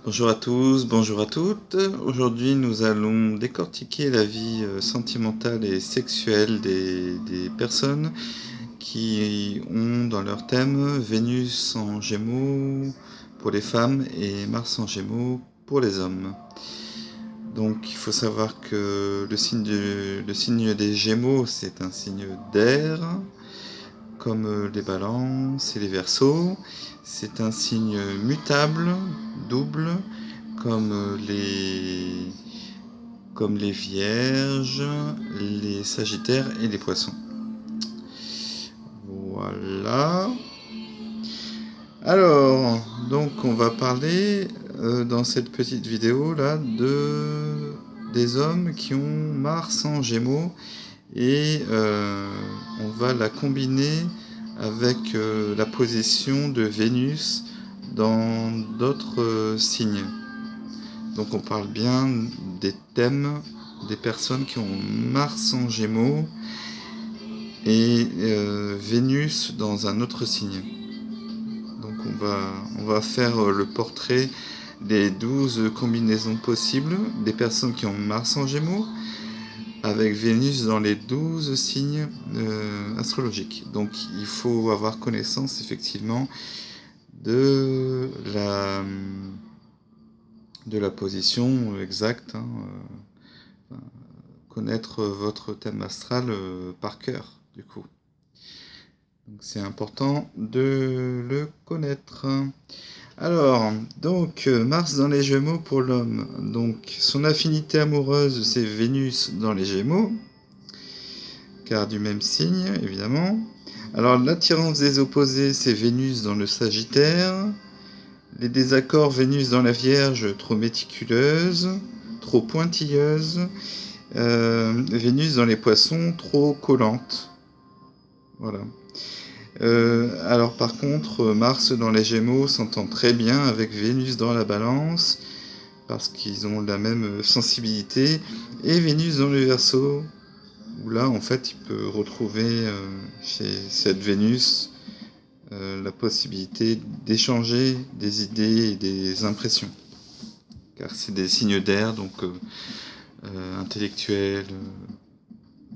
Bonjour à tous, bonjour à toutes. Aujourd'hui, nous allons décortiquer la vie sentimentale et sexuelle des personnes qui ont dans leur thème Vénus en Gémeaux pour les femmes et Mars en Gémeaux pour les hommes. Donc, il faut savoir que le signe des Gémeaux, c'est un signe d'air, comme les balances et les verseaux. C'est un signe mutable, double, comme comme les vierges, les sagittaires et les poissons. Voilà. Alors, donc on va parler dans cette petite vidéo là des hommes qui ont Mars en Gémeaux et on va la combiner avec la position de Vénus dans d'autres signes. Donc on parle bien des thèmes des personnes qui ont Mars en Gémeaux et Vénus dans un autre signe. Donc on va faire le portrait des 12 combinaisons possibles des personnes qui ont Mars en Gémeaux avec Vénus dans les 12 signes astrologiques. Donc il faut avoir connaissance effectivement de la position exacte, connaître votre thème astral par cœur, du coup. Donc c'est important de le connaître. Alors, donc Mars dans les Gémeaux pour l'homme. Donc son affinité amoureuse, c'est Vénus dans les Gémeaux, car du même signe, évidemment. Alors l'attirance des opposés, c'est Vénus dans le Sagittaire. Les désaccords, Vénus dans la Vierge, trop méticuleuse, trop pointilleuse. Vénus dans les Poissons, trop collante. Voilà. Alors par contre, Mars dans les Gémeaux s'entend très bien avec Vénus dans la Balance, parce qu'ils ont la même sensibilité. Et Vénus dans le Verseau, où là en fait il peut retrouver chez cette Vénus la possibilité d'échanger des idées et des impressions, car c'est des signes d'air, donc intellectuels,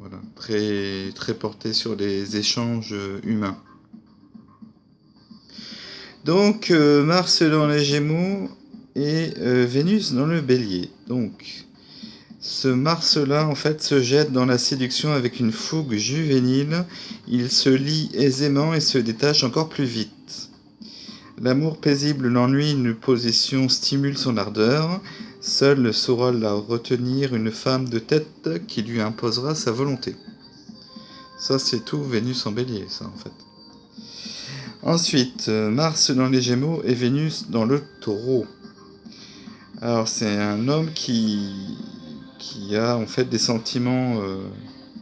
voilà, très portés sur les échanges humains. Donc Mars dans les Gémeaux et Vénus dans le Bélier. Donc ce Mars-là, en fait, se jette dans la séduction avec une fougue juvénile. Il se lie aisément et se détache encore plus vite. L'amour paisible l'ennuie, une position stimule son ardeur. Seule saura la retenir une femme de tête qui lui imposera sa volonté. Ça, c'est tout Vénus en Bélier, ça, en fait. Ensuite, Mars dans les Gémeaux et Vénus dans le Taureau. Alors, c'est un homme qui a en fait des sentiments,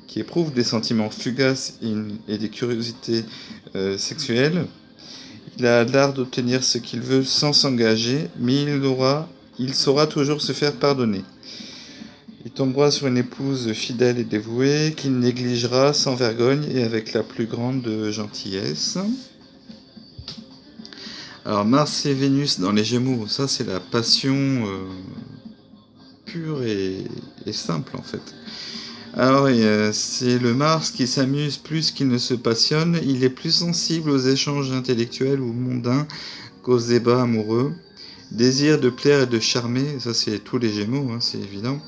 qui éprouve des sentiments fugaces et des curiosités sexuelles. Il a l'art d'obtenir ce qu'il veut sans s'engager, mais il saura toujours se faire pardonner. Il tombera sur une épouse fidèle et dévouée qu'il négligera sans vergogne et avec la plus grande gentillesse. Alors Mars et Vénus dans les Gémeaux, ça c'est la passion pure et simple en fait. Alors c'est le Mars qui s'amuse plus qu'il ne se passionne, il est plus sensible aux échanges intellectuels ou mondains qu'aux débats amoureux. Désir de plaire et de charmer, ça c'est tous les Gémeaux, c'est évident.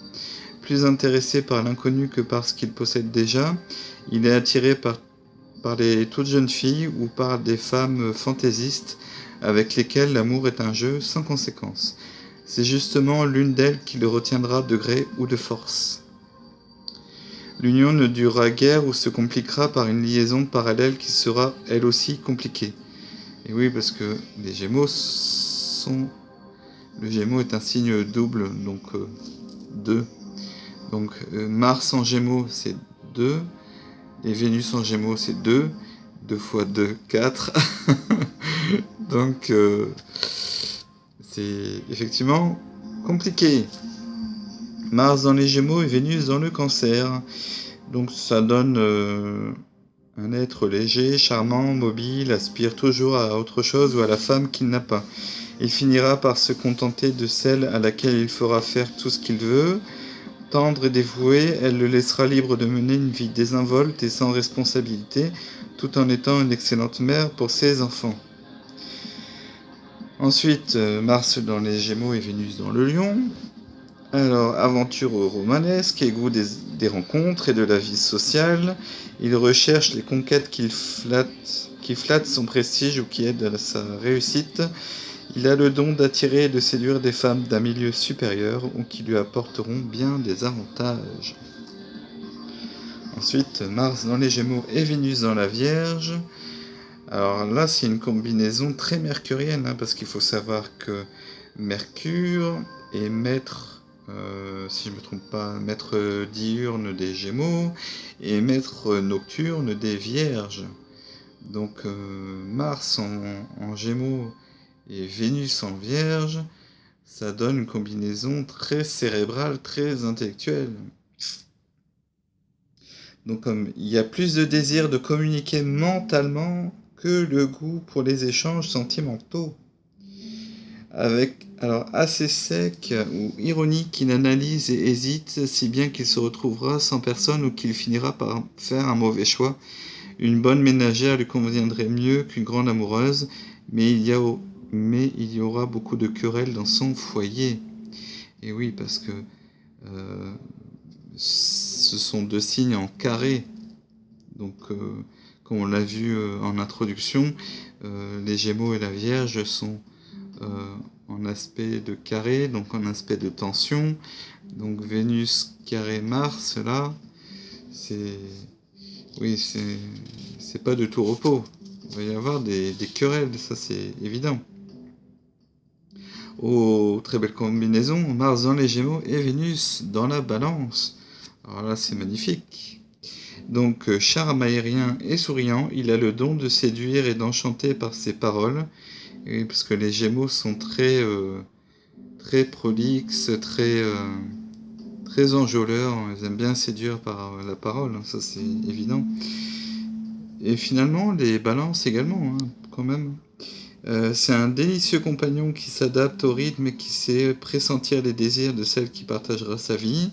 Plus intéressé par l'inconnu que par ce qu'il possède déjà, il est attiré par les toutes jeunes filles ou par des femmes fantaisistes avec lesquelles l'amour est un jeu sans conséquence. C'est justement l'une d'elles qui le retiendra de gré ou de force. L'union ne durera guère ou se compliquera par une liaison parallèle qui sera elle aussi compliquée. Et oui, parce que les Gémeaux sont... Le Gémeaux est un signe double, donc 2. Donc Mars en Gémeaux, c'est 2. Et Vénus en Gémeaux, c'est 2. 2 fois 2, 4. Donc, c'est effectivement compliqué. Mars dans les Gémeaux et Vénus dans le Cancer. Donc, ça donne un être léger, charmant, mobile, aspire toujours à autre chose ou à la femme qu'il n'a pas. Il finira par se contenter de celle à laquelle il fera faire tout ce qu'il veut. Tendre et dévouée, elle le laissera libre de mener une vie désinvolte et sans responsabilité, tout en étant une excellente mère pour ses enfants. Ensuite, Mars dans les Gémeaux et Vénus dans le Lion. Alors, aventure romanesque et goût des rencontres et de la vie sociale. Il recherche les conquêtes qui flattent son prestige ou qui aident à sa réussite. Il a le don d'attirer et de séduire des femmes d'un milieu supérieur ou qui lui apporteront bien des avantages. Ensuite, Mars dans les Gémeaux et Vénus dans la Vierge. Alors là, c'est une combinaison très mercurienne, parce qu'il faut savoir que Mercure est maître, si je ne me trompe pas, maître diurne des Gémeaux et maître nocturne des Vierges. Donc Mars en Gémeaux et Vénus en Vierge, ça donne une combinaison très cérébrale, très intellectuelle. Donc comme il y a plus de désir de communiquer mentalement que le goût pour les échanges sentimentaux. Avec, alors assez sec ou ironique, il analyse et hésite, si bien qu'il se retrouvera sans personne ou qu'il finira par faire un mauvais choix. Une bonne ménagère lui conviendrait mieux qu'une grande amoureuse, mais il y aura beaucoup de querelles dans son foyer. Et oui, parce que ce sont deux signes en carré. Donc, comme on l'a vu en introduction, les Gémeaux et la Vierge sont en aspect de carré, donc en aspect de tension. Donc Vénus carré Mars, là, c'est... Oui, c'est pas de tout repos. Il va y avoir des querelles, ça c'est évident. Oh, très belle combinaison, Mars dans les Gémeaux et Vénus dans la Balance. Alors là, c'est magnifique. Donc, charme aérien et souriant, il a le don de séduire et d'enchanter par ses paroles. Et parce que les Gémeaux sont très, très prolixes, très enjôleurs. Ils aiment bien séduire par la parole, ça c'est évident. Et finalement, les balances également, quand même. C'est un délicieux compagnon qui s'adapte au rythme et qui sait pressentir les désirs de celle qui partagera sa vie,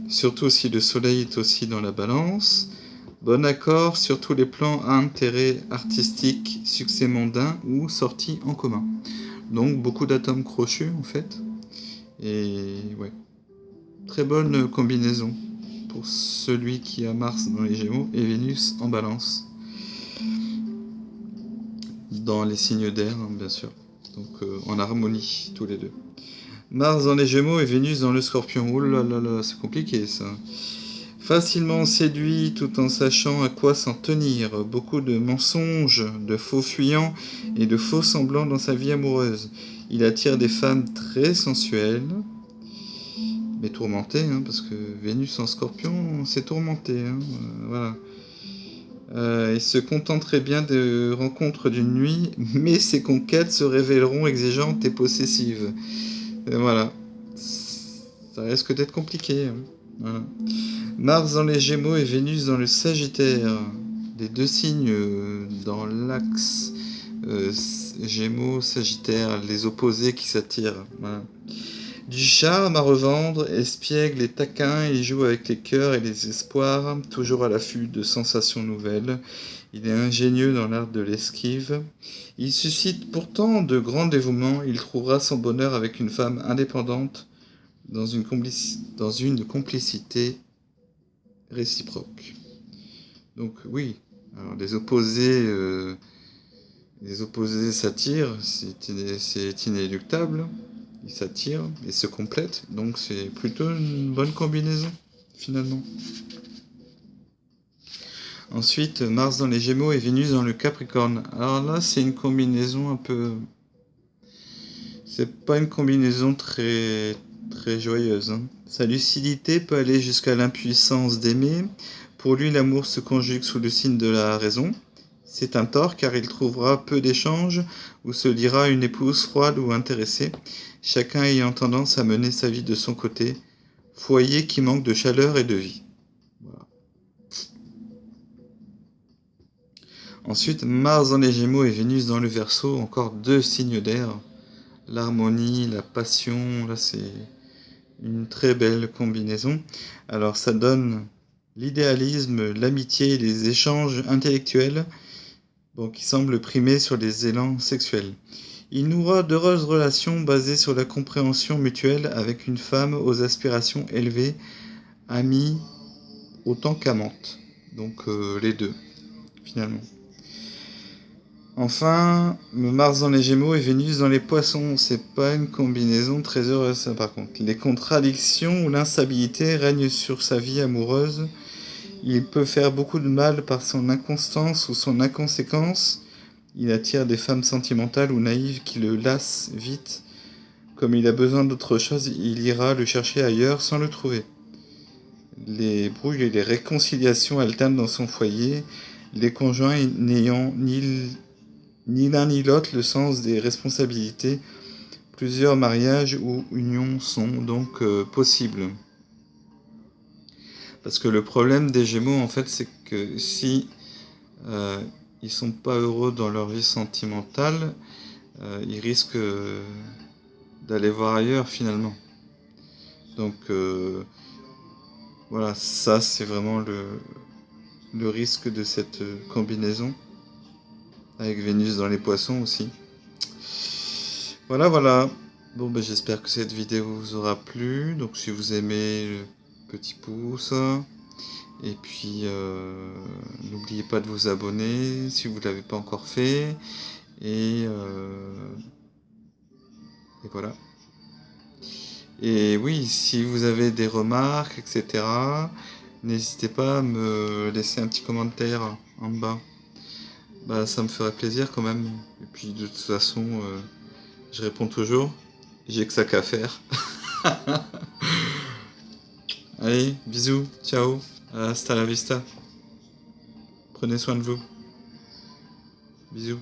surtout si le soleil est aussi dans la balance. Bon accord sur tous les plans à intérêt artistique, succès mondain ou sortie en commun. Donc beaucoup d'atomes crochus en fait. Et ouais, très bonne combinaison pour celui qui a Mars dans les Gémeaux et Vénus en Balance. Dans les signes d'air, bien sûr. Donc en harmonie, tous les deux. Mars dans les Gémeaux et Vénus dans le Scorpion. Oh là là là, c'est compliqué ça. Facilement séduit tout en sachant à quoi s'en tenir. Beaucoup de mensonges, de faux fuyants et de faux semblants dans sa vie amoureuse. Il attire des femmes très sensuelles, mais tourmentées, parce que Vénus en Scorpion, c'est tourmenté. Voilà. Il se contenterait bien de rencontres d'une nuit, mais ses conquêtes se révéleront exigeantes et possessives. Et voilà. Ça risque d'être compliqué. Voilà. Mars dans les Gémeaux et Vénus dans le Sagittaire. Les deux signes dans l'axe Gémeaux, Sagittaire, les opposés qui s'attirent. Voilà. Du charme à revendre, espiègle et taquin, il joue avec les cœurs et les espoirs, toujours à l'affût de sensations nouvelles. Il est ingénieux dans l'art de l'esquive. Il suscite pourtant de grands dévouements. Il trouvera son bonheur avec une femme indépendante dans une complicité réciproque. Donc oui, alors les opposés s'attirent, c'est inéluctable. Ils s'attirent et se complètent, donc c'est plutôt une bonne combinaison finalement. Ensuite, Mars dans les Gémeaux et Vénus dans le Capricorne. Alors là, c'est une combinaison un peu... C'est pas une combinaison très joyeuse. Sa lucidité peut aller jusqu'à l'impuissance d'aimer. Pour lui, l'amour se conjugue sous le signe de la raison. C'est un tort car il trouvera peu d'échanges ou se dira une épouse froide ou intéressée, chacun ayant tendance à mener sa vie de son côté, foyer qui manque de chaleur et de vie. Voilà. Ensuite, Mars dans les Gémeaux et Vénus dans le Verseau, encore deux signes d'air. l'harmonie, la passion. Là, c'est une très belle combinaison. Alors, ça donne l'idéalisme, l'amitié et les échanges intellectuels, bon, qui semblent primer sur les élans sexuels. Il nourra d'heureuses relations basées sur la compréhension mutuelle avec une femme aux aspirations élevées, amie autant qu'amante. Donc les deux, finalement. Enfin, Mars dans les Gémeaux et Vénus dans les Poissons. C'est pas une combinaison très heureuse, ça, par contre. Les contradictions ou l'instabilité règnent sur sa vie amoureuse. Il peut faire beaucoup de mal par son inconstance ou son inconséquence. Il attire des femmes sentimentales ou naïves qui le lassent vite. Comme il a besoin d'autre chose, il ira le chercher ailleurs sans le trouver. Les brouilles et les réconciliations alternent dans son foyer, les conjoints n'ayant ni l'un ni l'autre le sens des responsabilités. Plusieurs mariages ou unions sont donc possibles. Parce que le problème des Gémeaux, en fait, c'est que si ils sont pas heureux dans leur vie sentimentale, ils risquent d'aller voir ailleurs finalement. Donc voilà, ça c'est vraiment le risque de cette combinaison, avec Vénus dans les Poissons aussi. Voilà, voilà. Bon, ben, j'espère que cette vidéo vous aura plu. Donc si vous aimez, le petit pouce. Et puis n'oubliez pas de vous abonner si vous ne l'avez pas encore fait. Et voilà. Et oui, si vous avez des remarques, etc., n'hésitez pas à me laisser un petit commentaire en bas. Bah, ça me ferait plaisir quand même. Et puis de toute façon, je réponds toujours. J'ai que ça qu'à faire. Allez, bisous, ciao, hasta la vista. Prenez soin de vous. Bisous.